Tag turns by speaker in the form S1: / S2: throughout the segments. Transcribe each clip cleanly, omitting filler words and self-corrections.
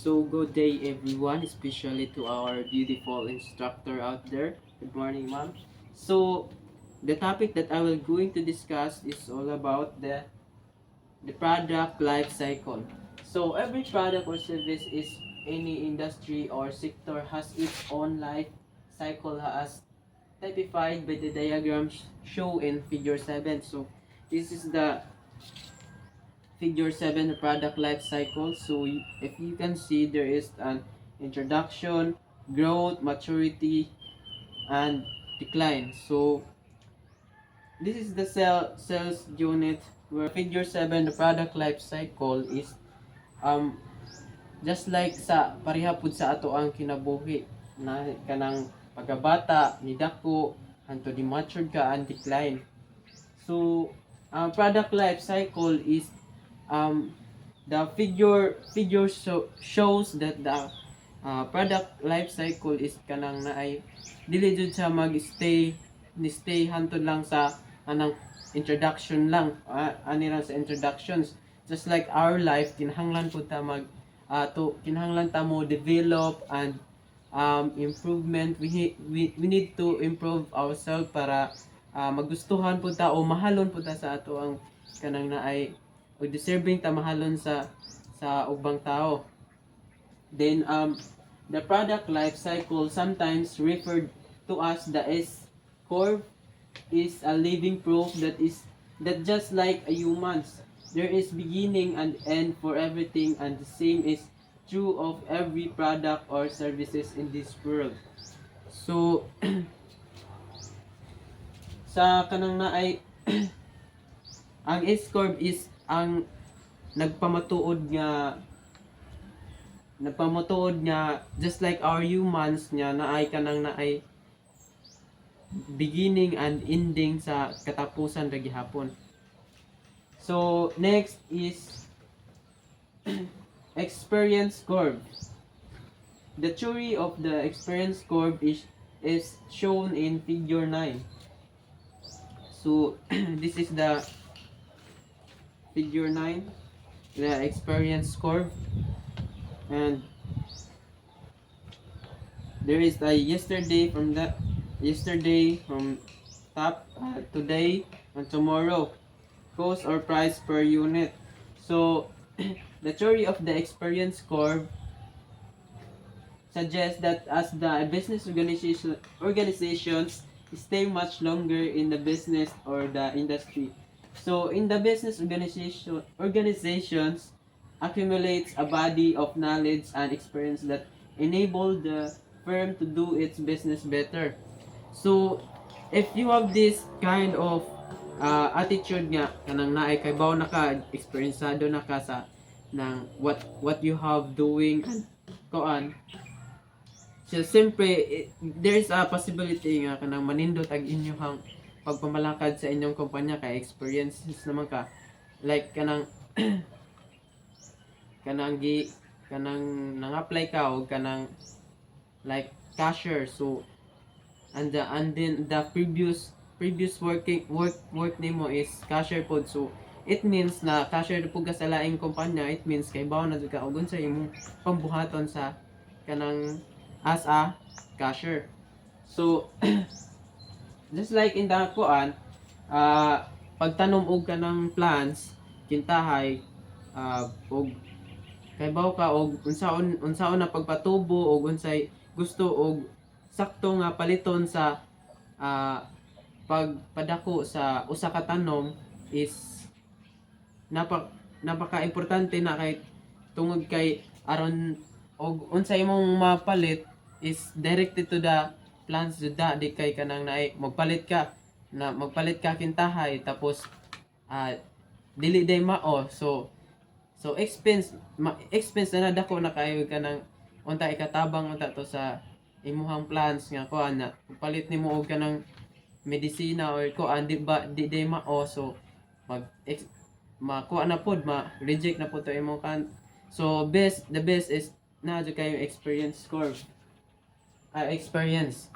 S1: So good day everyone, especially to our beautiful instructor out there. Good morning, ma'am. So the topic that I will going to discuss is all about the product life cycle. So every product or service is any industry or sector has its own life cycle as typified by the diagrams shown in figure 7. So this is the figure 7 product life cycle. So if you can see, there is an introduction, growth, maturity, and decline. So this is the sales unit where figure 7 the product life cycle is um just like sa pareha pud sa ato ang kinabuhi na kanang pagkabata ni dako hanto di matured ka and decline. So product life cycle is um, the figure shows that the product life cycle is kanang naay dili jud siya mag-stay ni stay hantod lang sa anang introduction lang ani lang sa introductions, just like our life kinahanglan pud ta kinahanglan ta mo develop and improvement. We need to improve ourselves para magustuhan pud ta o mahalon pud ta sa ato ang kanang naay o deserving ta mahalon sa ubang tao. Then the product life cycle sometimes referred to as the S curve is a living proof that just like a humans, there is beginning and end for everything, and the same is true of every product or services in this world. So sa kanang naay ang S curve is ang nagpamatuod nga just like our humans nya naay kanang naay beginning and ending sa katapusan ra gihapon. So next is experience curve. The theory of the experience curve is shown in figure 9. So this is the figure 9, the experience curve, and there is a yesterday from top, today and tomorrow, cost or price per unit. So the theory of the experience curve suggests that as the business organizations stay much longer in the business or the industry. So in the business organizations accumulates a body of knowledge and experience that enable the firm to do its business better. So if you have this kind of attitude nga kanang naay kay baw na ka experiencado na ka sa nang what you have doing and koan. So siyempre there is a possibility nga kanang manindot ag inyong pagpamalakad sa inyong kumpanya kay experiences naman ka, like kanang kanang nang-apply ka o kanang like cashier. So and then the previous work nimo is cashier pod. So it means na cashier pud ka sa laing kumpanya, it means kay bawo na jud ka og unsa imong pambuhaton sa kanang as a cashier. So just like in the kuan, pagtanom og kanang plants kintahay, og kay bawo ka og unsaon na pagpatubo og unsay gusto og sakto nga paliton sa pagpadako sa usa ka tanom is napaka-importante na kay tungod kay aron og unsay imong mapalit is directed to the plants juda, di kay kanang naay magpalit ka kintahay tapos dili day mao. So expense na dako na kayo kanang unta ikatabang unta to sa imuhang plants nga kuan na palit nimo og kanang medisina or kuan di ba di day mao. So makuha na pod ma-reject na po to imong kan. So the best is na jud kayo experience curve, experience.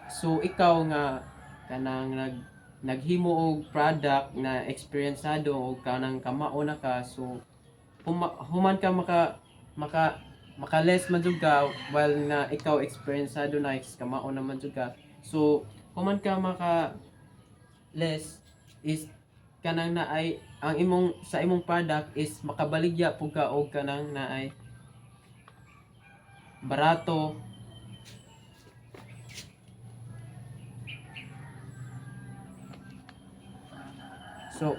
S1: So ikaw nga kanang naghimo og product na experiencado o kanang kamao na ka, so human ka maka makales man jud ka while na ikaw experiencado na kamao naman jud ka. So human ka maka less is kanang naay ang imong sa imong product is makabaligya pug ka og kanang naay barato. So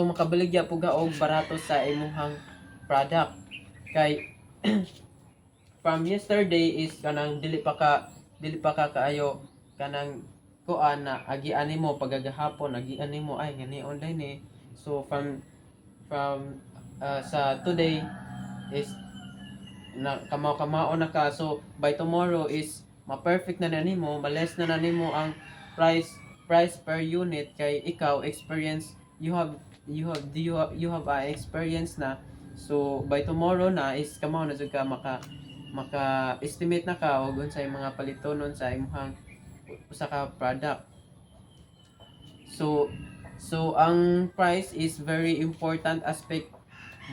S1: makabaligya pug ka og barato sa imong product kay from yesterday is kanang dili pa ka kaayo kanang kuan na agian nimo pagagahapon agian nimo ay ngani online eh. So from sa today is na kamao na ka, so by tomorrow is ma-perfect na nimo, ma-less na nimo ang price per unit kay ikaw experience you have a experience na. So by tomorrow na is kamao na jud ka maka estimate na ka og unsay mga palitonon sa imong usa ka product. So ang price is very important aspect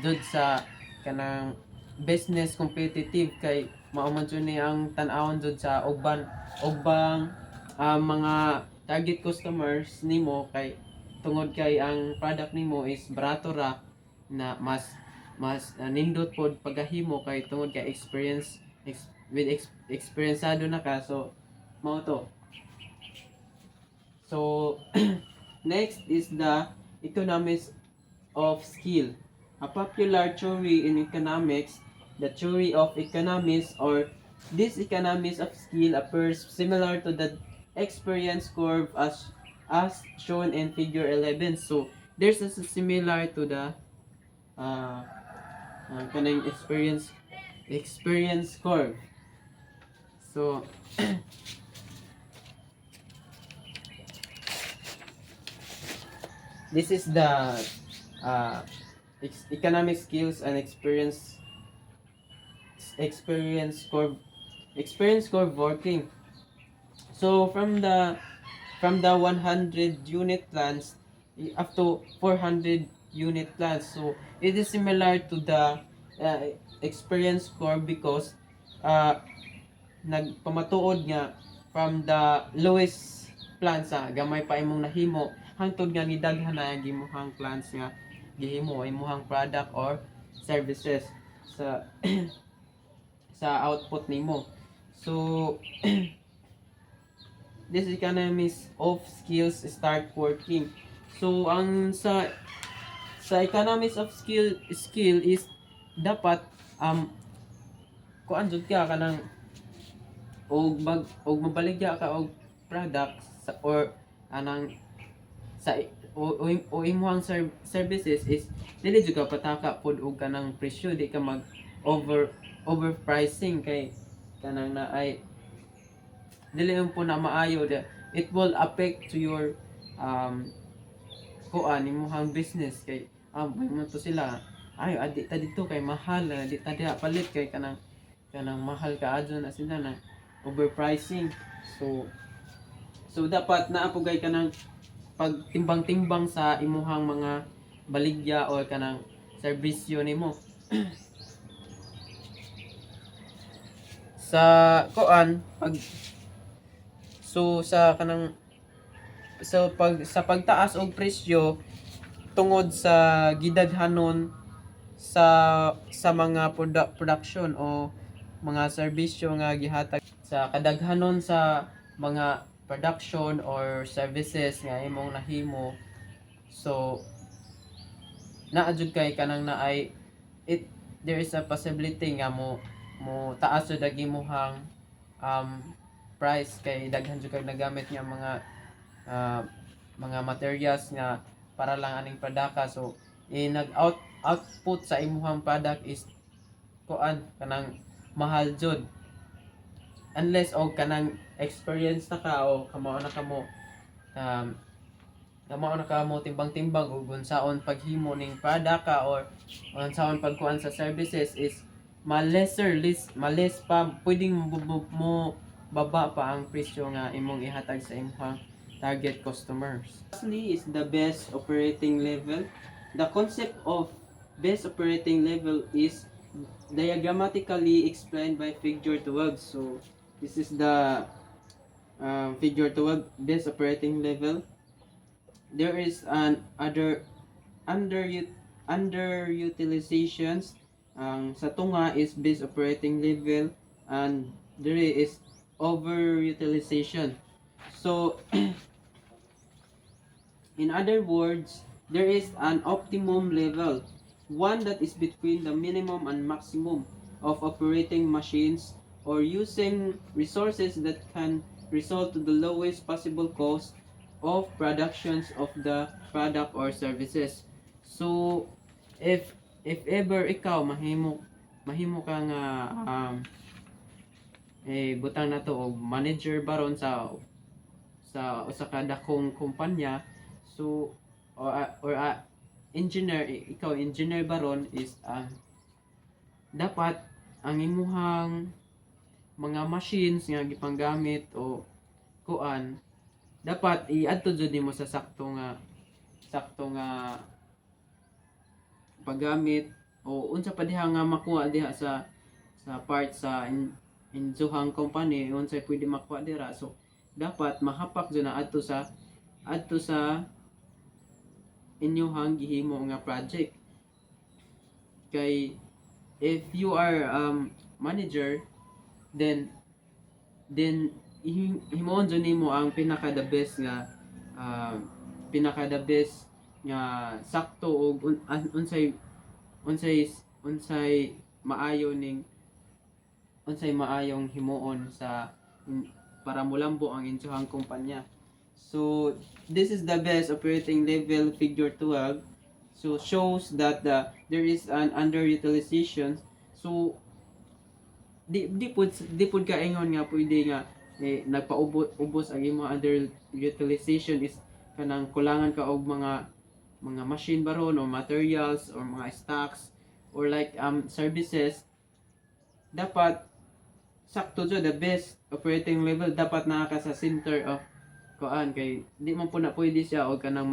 S1: jud sa kanang business competitive kay mao man jud ni ang tan-awon jud sa ugbang mga target customers nimo kay tungod kay ang product nimo is barato ra na mas nindot pod pagahimo kay tungod kay experiencado na ka, so mao to. So next is the economics of skill. A popular theory in economics, the theory of economics or this economics of skill appears similar to the experience curve as shown in figure 11. So there's a similar to the uh, kanang experience curve. So this is the uh, economic skills and experience curve working. So from the 100 unit plans up to 400 unit plans. So it is similar to the experience curve because uh, nagpamatuod nga from the lowest plans sa gamay pa imong nahimo hangtod nga nidaghan na ang gimuhang plans nga gihimo imuhang product or services sa sa output nimo. So this economies of skills start working. So ang sa economies of skill is dapat kuan jud ka kanang og mabaligya ka og products or anang sa o imuhang services is dili jud ka pataka pod og kanang presyo, di ka mag overpricing kay kanang na ay dili po na maayo it will affect to your kuan imuhang business kay may mo to sila ay adi ta dito kay mahal di ta diha palit kay kanang mahal ka adto na sila na overpricing. So dapat naapugay ka ng pagtimbang-timbang sa imuhang mga baligya o kanang serbisyo nimo. Sa kuan sa kanang sa pagtaas og presyo tungod sa gidaghanon sa mga production o mga serbisyo nga gihatag sa kadaghanon sa mga production or services nga imong nahimo. So naa jud kay kanang naay there is a possibility nga mo taas jud ang imong price kay daghan jud kay nagamit nga mga materials nga para lang aning padaka. So output sa imong product is kuan kanang mahal jud unless og kanang experience na ka o kamao na ka mo timbang-timbang ug unsaon paghimo ning product ka or unsaon pagkuan sa services is males pa pwedeng mo baba pa ang presyo nga imong ihatag sa imong target customers. Lastly is the best operating level. The concept of best operating level is diagrammatically explained by figure 12. So this is the figure 12 best operating level. There is an under underutilizations. Ang sa tunga is base operating level, and there is overutilization. So in other words, there is an optimum level, one that is between the minimum and maximum of operating machines or using resources that can result to the lowest possible cost of productions of the product or services. So if ever ikaw mahimo ka nga butang na to og manager baron sa usa ka dakong kumpanya. So or engineer, ikaw engineer baron is dapat ang imuhang mga machines nga gipanggamit o kuan dapat iadto jud nimo sa sakto nga paggamit o unsa pa diha nga makuha diha sa part sa insuhang company unsay pwede makuha dira. So dapat mahapak jud na adto sa inyong gihimo nga project. Kay if you are manager, then himoon jud nimo ang pinaka the best nga sakto og unsay maayong himuon para mulambo ang insuhang kumpanya. So this is the best operating level figure 12. So shows that there is an underutilization. So di pud ka ingon nga pwede nga nagpaubos ang imong underutilization is kanang kulangan ka og mga machine baron or materials or mga stocks or like services. Dapat sakto jud the best operating level dapat naa ka sa center of kuan, kay di man po na pwede siya og kanang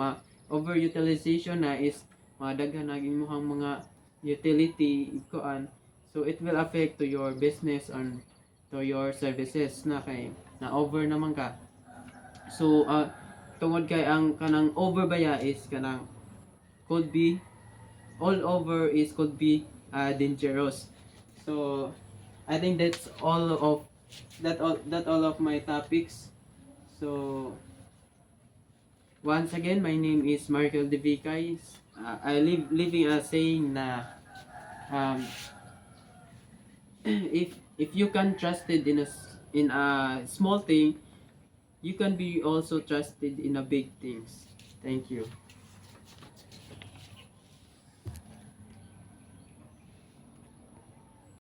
S1: overutilization na is madaghan naging muhang mga utility kuan. So it will affect to your business and to your services na kay na over naman ka. So tungod kay ang kanang over baya is kanang could be all over is could be dangerous. So I think that's all of my topics. So once again, my name is Markel De Vicay. I living a saying na if you can trusted in a small thing, you can be also trusted in a big things. Thank you.